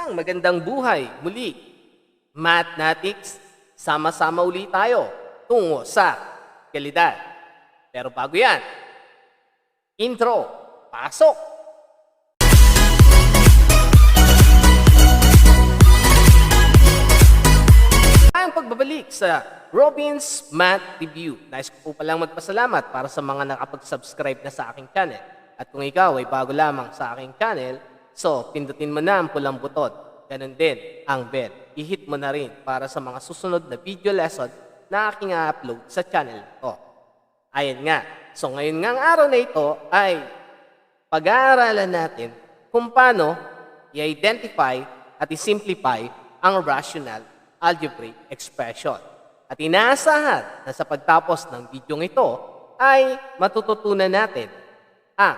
Isang magandang buhay muli. Mathematics, sama-sama uli tayo tungo sa kalidad. Pero bago yan, intro, pasok! Tayong pagbabalik sa Robin's Math Review. Nais ko po palang magpasalamat para sa mga nakapag-subscribe na sa aking channel. At kung ikaw ay bago lamang sa aking channel, so pindutin mo na ang pulang buton. Ganun din ang bell. I-hit mo na rin para sa mga susunod na video lesson na aking upload sa channel ko. Ayan nga. So ngayon ngang araw na ito ay pag-aaralan natin kung paano i-identify at i-simplify ang rational algebraic expression. At inaasahan na sa pagtapos ng video ito ay matututunan natin ang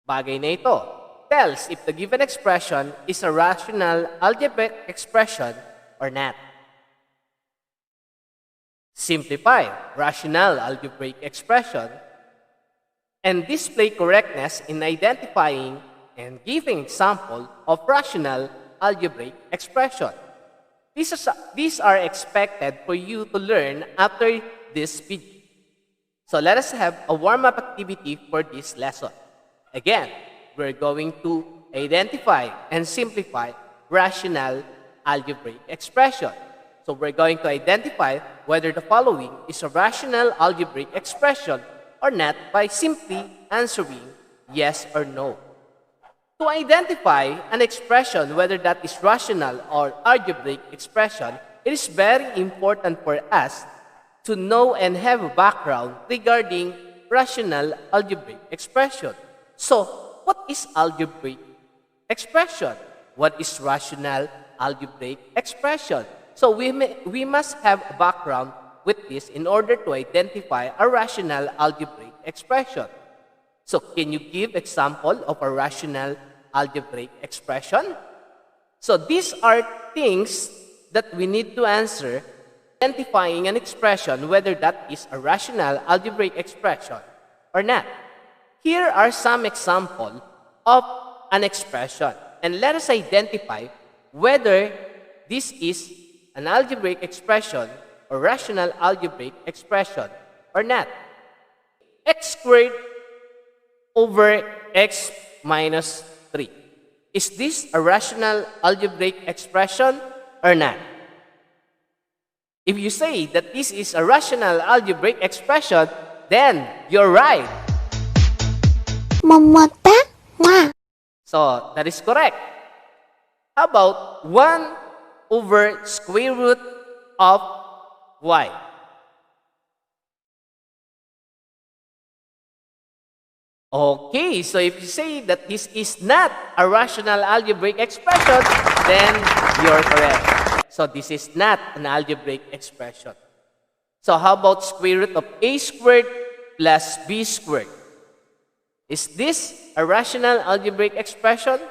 bagay na ito. Tells if the given expression is a rational algebraic expression or not. Simplify rational algebraic expression and display correctness in identifying and giving example of rational algebraic expression. These are expected for you to learn after this video. So let us have a warm-up activity for this lesson. Again, we're going to identify and simplify rational algebraic expression. So we're going to identify whether the following is a rational algebraic expression or not by simply answering yes or no. To identify an expression, whether that is rational or algebraic expression, it is very important for us to know and have a background regarding rational algebraic expression. So, what is algebraic expression? What is rational algebraic expression? So, we must have a background with this in order to identify a rational algebraic expression. So, can you give example of a rational algebraic expression? So, these are things that we need to answer identifying an expression, whether that is a rational algebraic expression or not. Here are some examples of an expression, and let us identify whether this is an algebraic expression or rational algebraic expression or not. X squared over x minus 3. Is this a rational algebraic expression or not? If you say that this is a rational algebraic expression, then you're right. Mamata nga. So, that is correct. How about 1 over square root of y? Okay, so if you say that this is not a rational algebraic expression, then you're correct. So this is not an algebraic expression. So how about square root of a squared plus b squared? Is this a rational algebraic expression?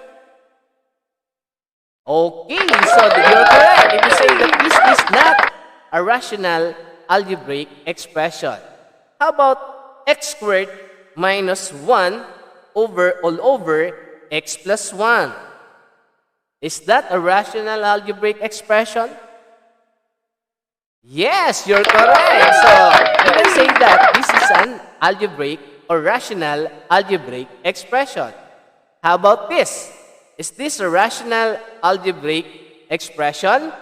Okay, so you're correct if you say that this is not a rational algebraic expression. How about x squared minus 1 all over x plus 1? Is that a rational algebraic expression? Yes, you're correct. So, you can say that this is an algebraic or rational algebraic expression. How about this? Is this a rational algebraic expression?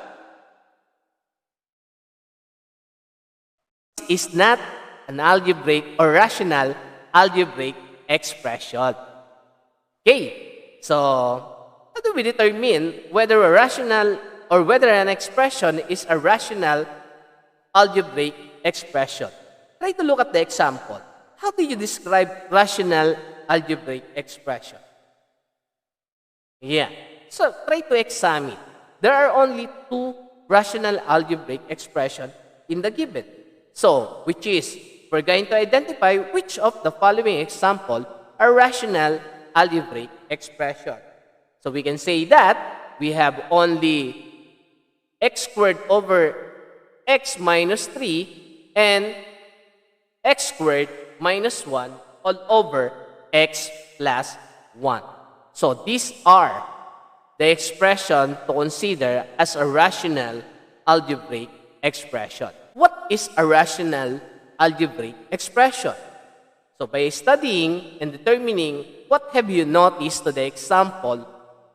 This is not an algebraic or rational algebraic expression. Okay, so how do we determine whether a rational or whether an expression is a rational algebraic expression? Try to look at the example. How do you describe rational algebraic expression? Yeah. So try to examine. There are only 2 rational algebraic expressions in the given. So, which is, we're going to identify which of the following example are rational algebraic expression. So we can say that we have only x squared over x minus 3 and x squared minus 1 all over x plus 1. So these are the expression to consider as a rational algebraic expression. What is a rational algebraic expression? So by studying and determining what have you noticed to the example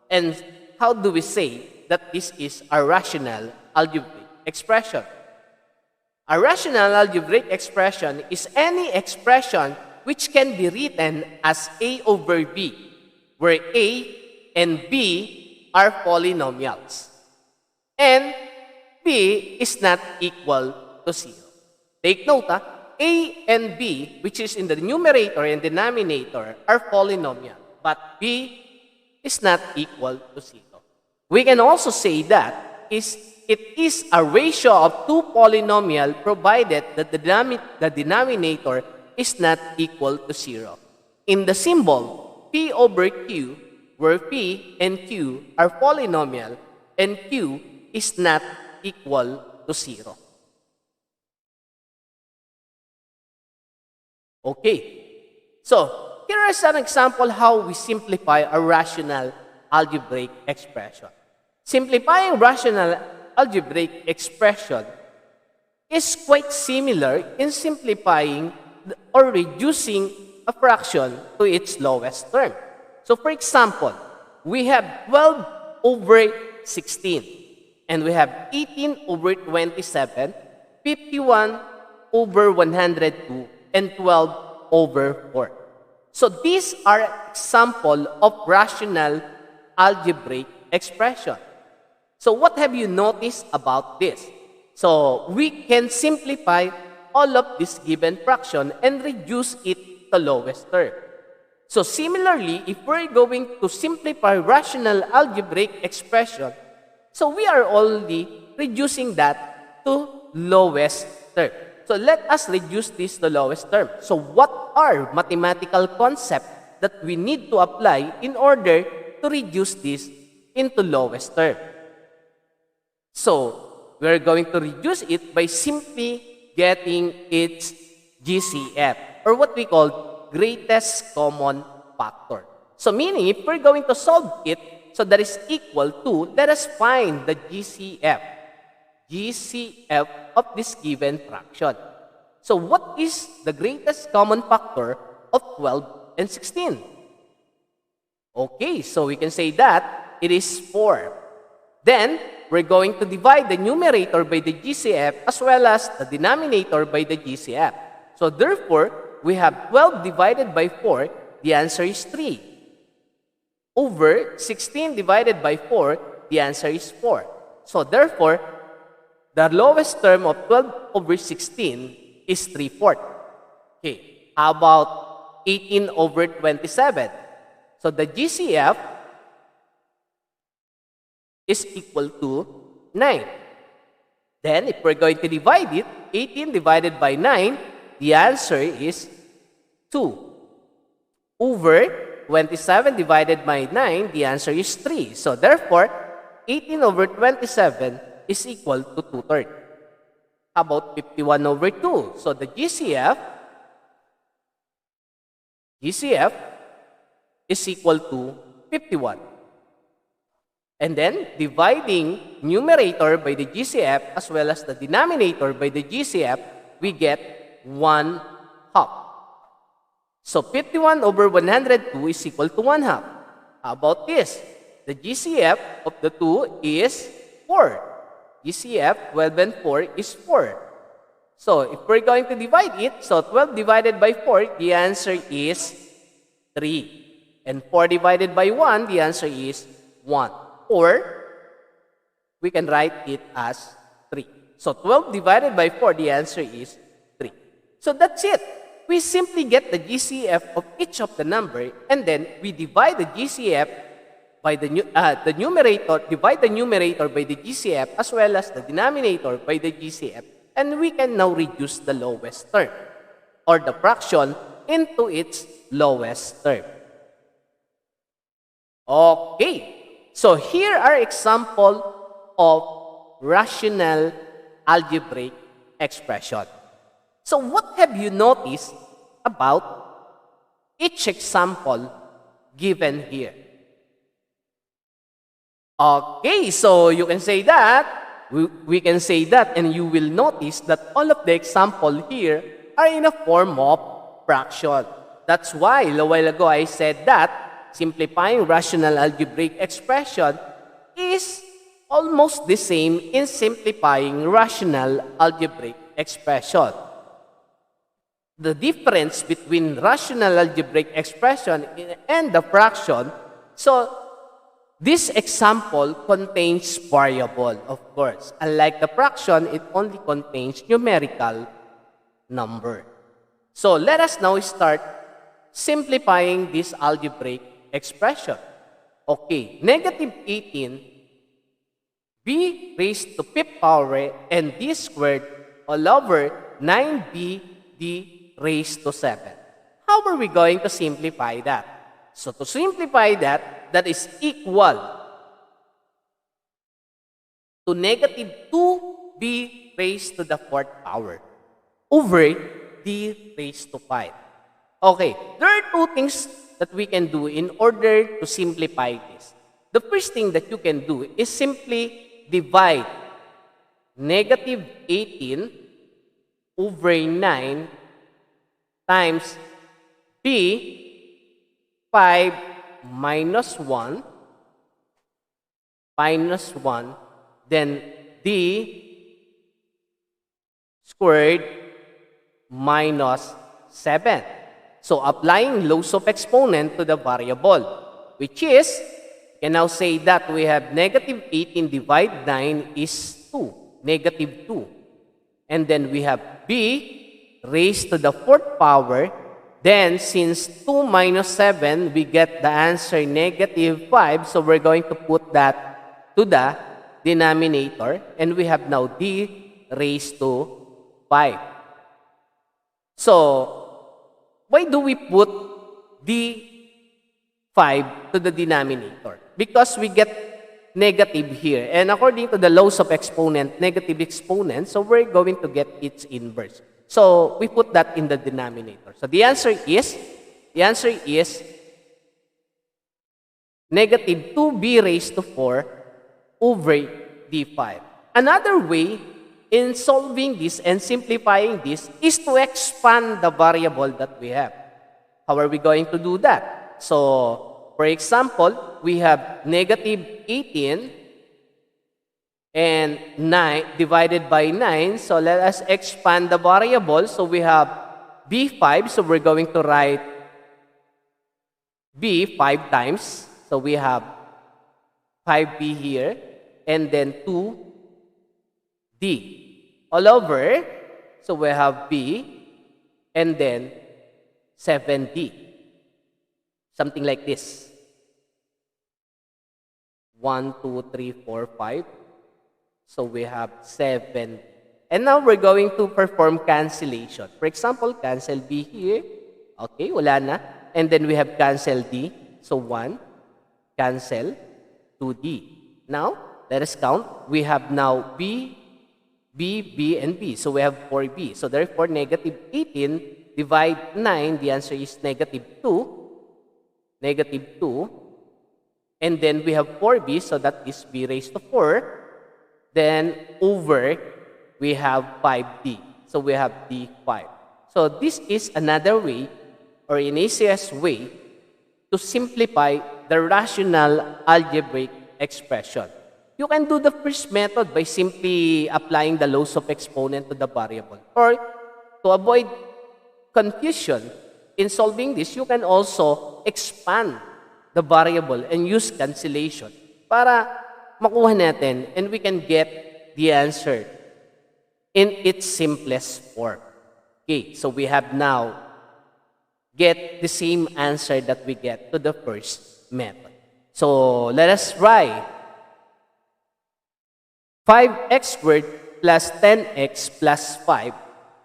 and how do we say that this is a rational algebraic expression? A rational algebraic expression is any expression which can be written as A over B, where A and B are polynomials, and B is not equal to 0. Take note, A and B, which is in the numerator and denominator, are polynomial, but B is not equal to 0. We can also say that it is a ratio of two polynomial provided that the denominator is not equal to 0. In the symbol P over Q, where P and Q are polynomial and Q is not equal to 0. Okay, so here is an example how we simplify a rational algebraic expression. Simplifying rational algebraic expression is quite similar in simplifying or reducing a fraction to its lowest term. So for example, we have 12 over 16, and we have 18 over 27, 51 over 102, and 12 over 4. So these are examples of rational algebraic expression. So what have you noticed about this? So we can simplify all of this given fraction and reduce it to lowest term. So similarly, if we're going to simplify rational algebraic expression, so we are only reducing that to lowest term. So let us reduce this to lowest term. So what are mathematical concepts that we need to apply in order to reduce this into lowest term? So we're going to reduce it by simply getting its GCF, or what we call greatest common factor. So meaning, if we're going to solve it, so that is equal to, let us find the GCF of this given fraction. So what is the greatest common factor of 12 and 16? Okay, so we can say that it is 4. Then, we're going to divide the numerator by the GCF as well as the denominator by the GCF. So therefore, we have 12 divided by 4, the answer is 3. Over 16 divided by 4, the answer is 4. So therefore, the lowest term of 12 over 16 is 3/4. Okay, how about 18 over 27? So the GCF is equal to 9. Then, if we're going to divide it, 18 divided by 9, the answer is 2. Over 27 divided by 9, the answer is 3. So therefore, 18 over 27 is equal to 2/3. How about 51 over 2? So the GCF is equal to 51. And then, dividing numerator by the GCF as well as the denominator by the GCF, we get 1/2. So 51 over 102 is equal to 1/2. How about this? The GCF of the two is 4. GCF, 12 and 4 is 4. So if we're going to divide it, so 12 divided by 4, the answer is 3. And 4 divided by 1, the answer is 1. Or, we can write it as 3. So 12 divided by 4, the answer is 3. So that's it. We simply get the GCF of each of the number, and then we divide the GCF by the numerator, divide the numerator by the GCF as well as the denominator by the GCF, and we can now reduce the lowest term or the fraction into its lowest term. Okay. So here are examples of rational algebraic expression. So what have you noticed about each example given here? Okay, so you can say that, we can say that, and you will notice that all of the example here are in a form of fraction. That's why a while ago I said that simplifying rational algebraic expression is almost the same in simplifying rational algebraic expression. The difference between rational algebraic expression and the fraction, so this example contains variable, of course. Unlike the fraction, it only contains numerical number. So let us now start simplifying this algebraic expression. Okay, negative 18 b raised to fifth power and d squared all over 9b d raised to 7. How are we going to simplify that? So to simplify that, that is equal to negative 2b raised to the fourth power over d raised to 5. Okay, there are two things that we can do in order to simplify this. The first thing that you can do is simply divide negative 18 over 9 times b 5 minus 1 then d squared minus 7. So applying laws of exponent to the variable, which is, you can now say that we have negative 18 divided 9 is 2, negative 2. And then we have b raised to the fourth power. Then, since 2 minus 7, we get the answer negative 5. So we're going to put that to the denominator. And we have now d raised to 5. So, why do we put d5 to the denominator? Because we get negative here. And according to the laws of exponent, negative exponent, so we're going to get its inverse. So we put that in the denominator. So the answer is negative 2b raised to 4 over d5. Another way in solving this and simplifying this is to expand the variable that we have. How are we going to do that? So, for example, we have negative 18 and 9 divided by 9. So, let us expand the variable. So, we have b5. So, we're going to write b 5 times. So, we have 5b here and then 2d. All over, so we have b and then 7d. Something like this. 1, 2, 3, 4, 5. So we have 7. And now we're going to perform cancellation. For example, cancel b here. Okay, wala na. And then we have cancel d. So 1, cancel 2d. Now, let us count. We have now b, and b. So we have 4b. So therefore, negative 18 divide 9. The answer is negative 2. Negative 2. And then we have 4b. So that is b raised to 4. Then over, we have 5d. So we have d5. So this is another way or an easiest way to simplify the rational algebraic expression. You can do the first method by simply applying the laws of exponent to the variable. Or to avoid confusion in solving this, you can also expand the variable and use cancellation para makuha natin and we can get the answer in its simplest form. Okay, so we have now get the same answer that we get to the first method. So let us try. 5x squared plus 10x plus 5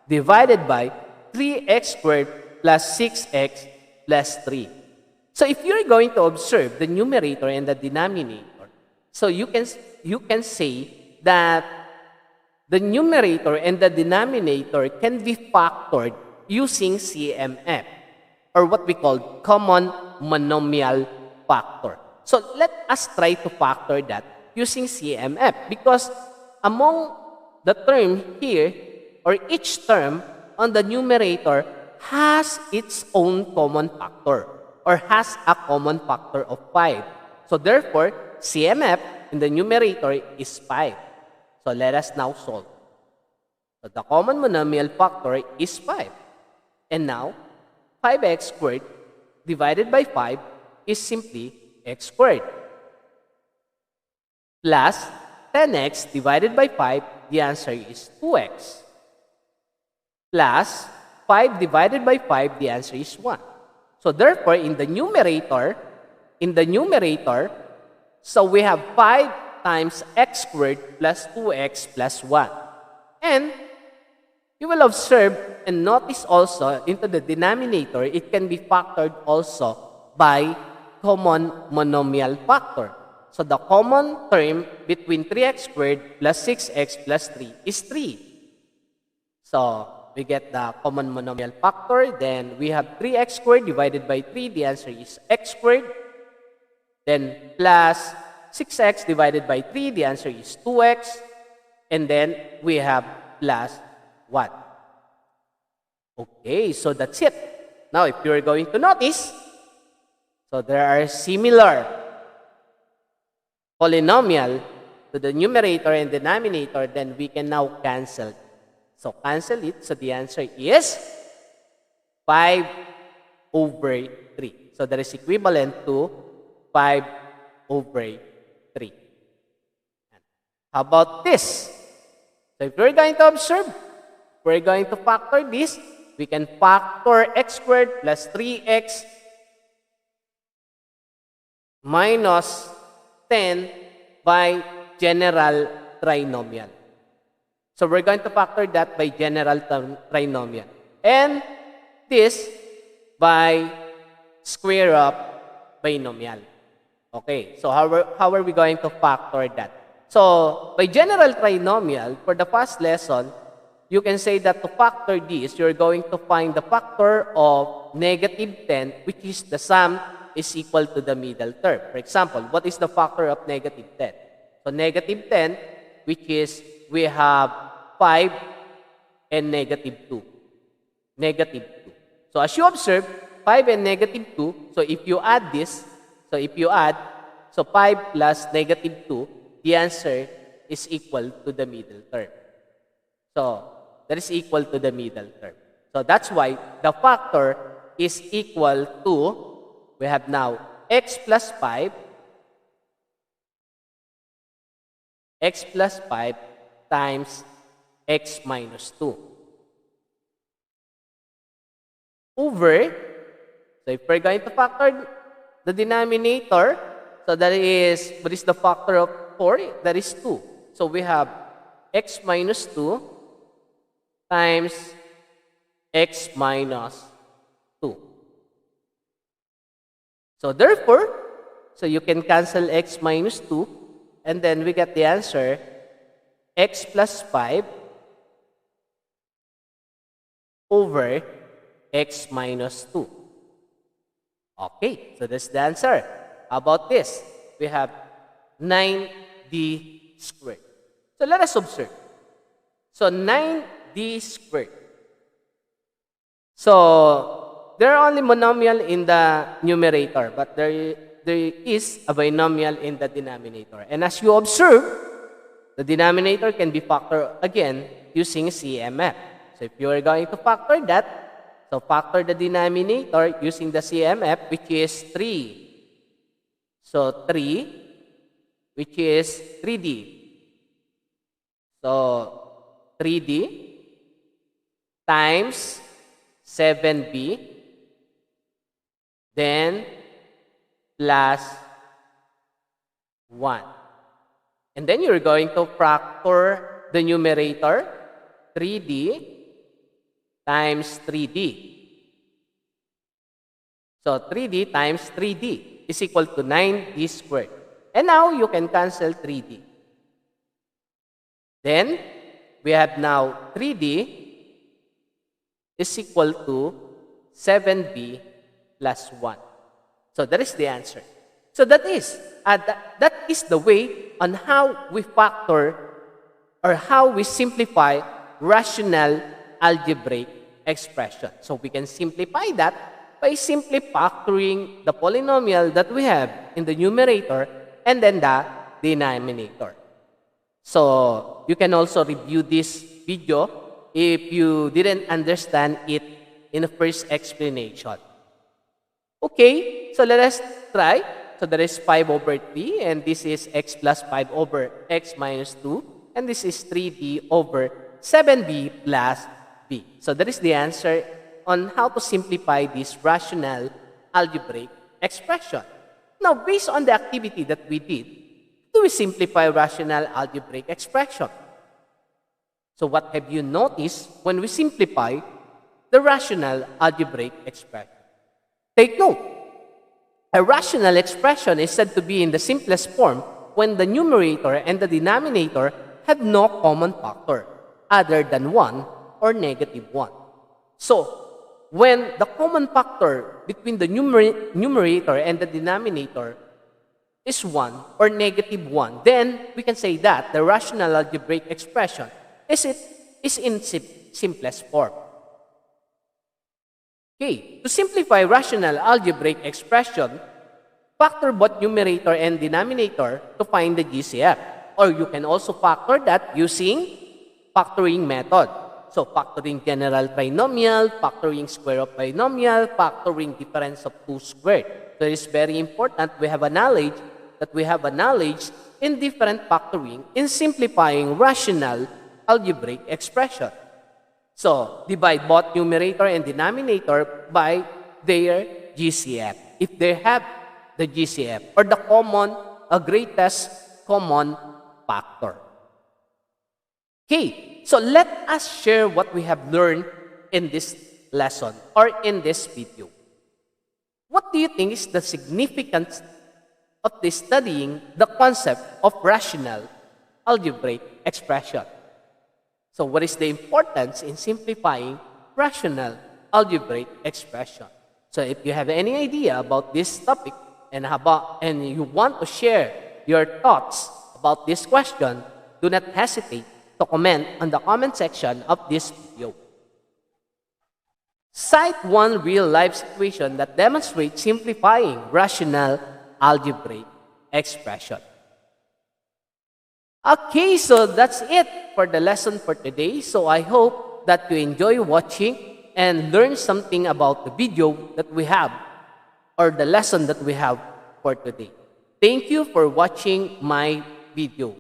divided by 3x squared plus 6x plus 3. So if you're going to observe the numerator and the denominator, so you can say that the numerator and the denominator can be factored using CMF, or what we call common monomial factor. So let us try to factor that using CMF because among the term here or each term on the numerator has its own common factor or has a common factor of 5. So therefore, CMF in the numerator is 5. So let us now solve. So the common monomial factor is 5. And now, 5x squared divided by 5 is simply x squared. Plus 10x divided by 5, the answer is 2x. Plus 5 divided by 5, the answer is 1. So therefore, in the numerator, so we have 5 times x squared plus 2x plus 1. And you will observe and notice also into the denominator, it can be factored also by common monomial factor. So the common term between 3x squared plus 6x plus 3 is 3. So we get the common monomial factor. Then we have 3x squared divided by 3. The answer is x squared. Then plus 6x divided by 3. The answer is 2x. And then we have plus 1. Okay, so that's it. Now, if you're going to notice, so there are similar polynomial to the numerator and denominator, then we can now cancel. So cancel it. So the answer is 5 over 3. So that is equivalent to 5 over 3. How about this? So if we're going to observe, we're going to factor this. We can factor x squared plus 3x minus 10 by general trinomial. So we're going to factor that by general trinomial. And this by square of binomial. Okay, so how are we going to factor that? So by general trinomial, for the first lesson, you can say that to factor this, you're going to find the factor of negative 10, which is the sum is equal to the middle term. For example, what is the factor of negative 10? So negative 10, which is we have 5 and negative 2. Negative 2. So as you observe, 5 and negative 2, so if you add this, so 5 plus negative 2, the answer is equal to the middle term. So that is equal to the middle term. So that's why the factor is equal to, we have now x plus 5 times x minus 2 over, so if we're going to factor the denominator, so that is, what is the factor of 4? That is 2. So we have x minus 2 times x minus 2. So therefore, so you can cancel x minus 2, and then we get the answer x plus 5 over x minus 2. Okay, so that's the answer. How about this? We have 9d squared. So let us observe. So 9d squared. So there are only monomial in the numerator, but there is a binomial in the denominator. And as you observe, the denominator can be factored again using CMF. So if you are going to factor that, so factor the denominator using the CMF, which is 3. So 3, which is 3D. So 3D times 7b, then plus 1. And then you're going to factor the numerator, 3d times 3d. So 3d times 3d is equal to 9d squared. And now you can cancel 3d. Then we have now 3d is equal to 7b plus 1. So that is the answer. So that is the way on how we factor or how we simplify rational algebraic expression. So we can simplify that by simply factoring the polynomial that we have in the numerator and then the denominator. So you can also review this video if you didn't understand it in the first explanation. Okay, so let us try. So there is 5 over 3, and this is x plus 5 over x minus 2, and this is 3b over 7b plus b. So that is the answer on how to simplify this rational algebraic expression. Now, based on the activity that we did, do we simplify rational algebraic expression? So what have you noticed when we simplify the rational algebraic expression? Take note, a rational expression is said to be in the simplest form when the numerator and the denominator have no common factor other than 1 or negative 1. So, when the common factor between the numerator and the denominator is 1 or negative 1, then we can say that the rational algebraic expression is in simplest form. Okay, to simplify rational algebraic expression, factor both numerator and denominator to find the GCF. Or you can also factor that using factoring method. So factoring general trinomial, factoring square of binomial, factoring difference of 2 squared. So it is very important we have a knowledge in different factoring in simplifying rational algebraic expression. So divide both numerator and denominator by their GCF. If they have the GCF or the greatest common factor. Okay, so let us share what we have learned in this lesson or in this video. What do you think is the significance of studying the concept of rational algebraic expression? So what is the importance in simplifying rational algebraic expression? So if you have any idea about this topic and you want to share your thoughts about this question, do not hesitate to comment on the comment section of this video. Cite one real-life situation that demonstrates simplifying rational algebraic expression. Okay, so that's it for the lesson for today. So I hope that you enjoy watching and learn something about the video that we have or the lesson that we have for today. Thank you for watching my video.